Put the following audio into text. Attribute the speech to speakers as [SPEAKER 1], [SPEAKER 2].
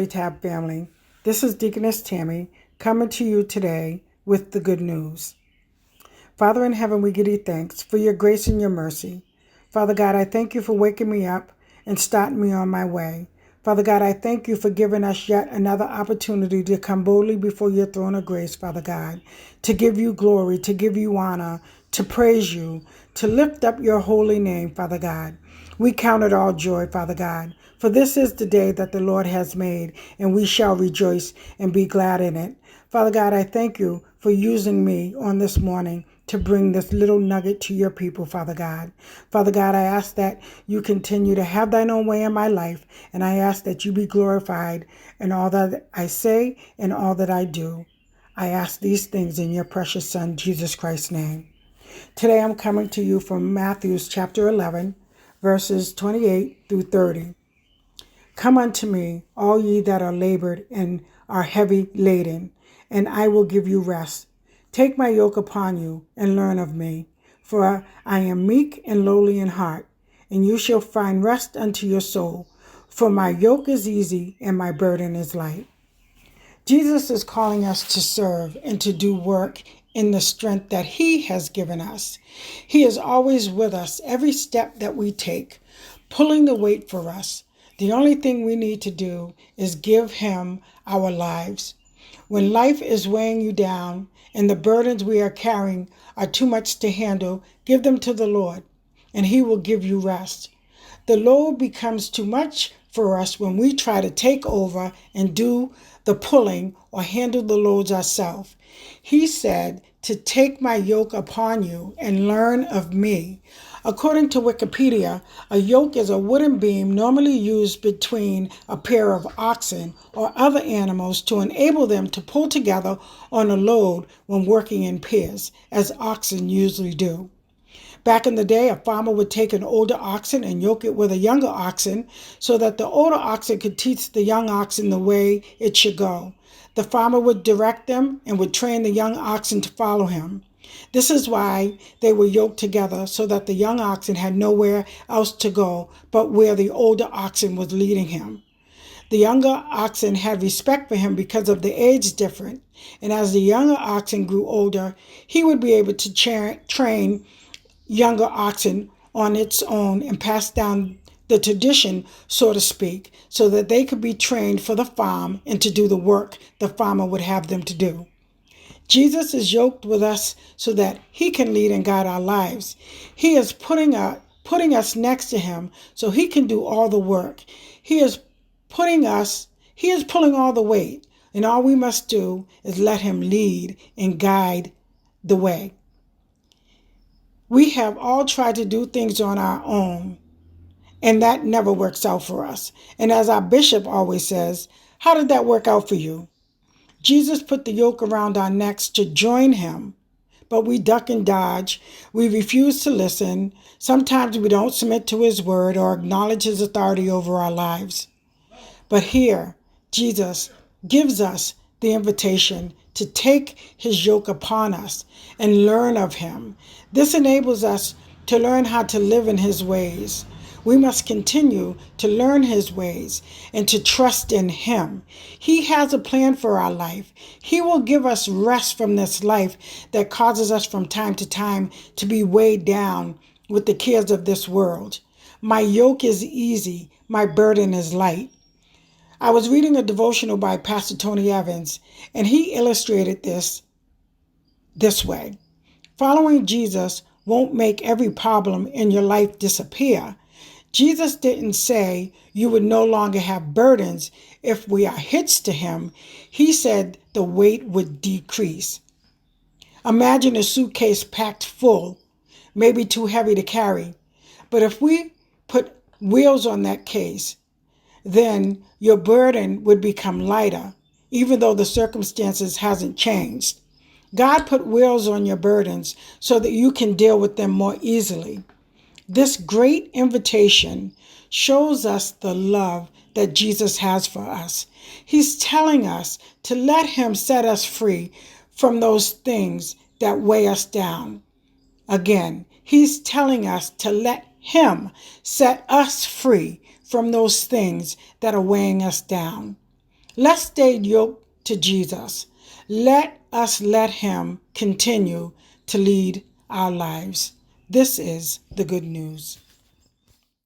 [SPEAKER 1] Holy Tab family. This is Deaconess Tammie coming to you today with the good news. Father in heaven, we give you thanks for your grace and your mercy. Father God, I thank you for waking me up and starting me on my way. Father God, I thank you for giving us yet another opportunity to come boldly before your throne of grace, Father God, to give you glory, to give you honor, to praise you, to lift up your holy name, Father God. We count it all joy, Father God, for this is the day that the Lord has made, and we shall rejoice and be glad in it. Father God, I thank you for using me on this morning to bring this little nugget to your people, Father God. Father God, I ask that you continue to have thine own way in my life, and I ask that you be glorified in all that I say and all that I do. I ask these things in your precious Son, Jesus Christ's name. Today I'm coming to you from Matthew chapter 11, verses 28 through 30. Come unto me, all ye that are labored and are heavy laden, and I will give you rest. Take my yoke upon you and learn of me, for I am meek and lowly in heart, and you shall find rest unto your soul. For my yoke is easy and my burden is light. Jesus is calling us to serve and to do work in the strength that he has given us. He is always with us every step that we take, pulling the weight for us. The only thing we need to do is give him our lives. When life is weighing you down and the burdens we are carrying are too much to handle, give them to the Lord, and he will give you rest. The load becomes too much for us when we try to take over and do the pulling or handle the loads ourselves. He said to take my yoke upon you and learn of me. According to Wikipedia, a yoke is a wooden beam normally used between a pair of oxen or other animals to enable them to pull together on a load when working in pairs, as oxen usually do. Back in the day, a farmer would take an older oxen and yoke it with a younger oxen so that the older oxen could teach the young oxen the way it should go. The farmer would direct them and would train the young oxen to follow him. This is why they were yoked together, so that the young oxen had nowhere else to go but where the older oxen was leading him. The younger oxen had respect for him because of the age difference, and as the younger oxen grew older, he would be able to train younger oxen on its own and pass down the tradition, so to speak, so that they could be trained for the farm and to do the work the farmer would have them to do. Jesus is yoked with us so that he can lead and guide our lives. He is putting us next to him so he can do all the work. He is pulling all the weight, and all we must do is let him lead and guide the way. We have all tried to do things on our own, and that never works out for us. And as our bishop always says, how did that work out for you? Jesus put the yoke around our necks to join him, but we duck and dodge. We refuse to listen. Sometimes we don't submit to his word or acknowledge his authority over our lives. But here, Jesus gives us the invitation to take his yoke upon us and learn of him. This enables us to learn how to live in his ways. We must continue to learn his ways and to trust in him. He has a plan for our life. He will give us rest from this life that causes us from time to time to be weighed down with the cares of this world. My yoke is easy, my burden is light. I was reading a devotional by Pastor Tony Evans, and he illustrated this way. Following Jesus won't make every problem in your life disappear. Jesus didn't say you would no longer have burdens if we are hitched to him. He said the weight would decrease. Imagine a suitcase packed full, maybe too heavy to carry. But if we put wheels on that case, then your burden would become lighter, even though the circumstances hasn't changed. God put wheels on your burdens so that you can deal with them more easily. This great invitation shows us the love that Jesus has for us. He's telling us to let him set us free from those things that weigh us down. Again, he's telling us to let him set us free from those things that are weighing us down. Let's stay yoked to Jesus. Let him continue to lead our lives. This is the good news.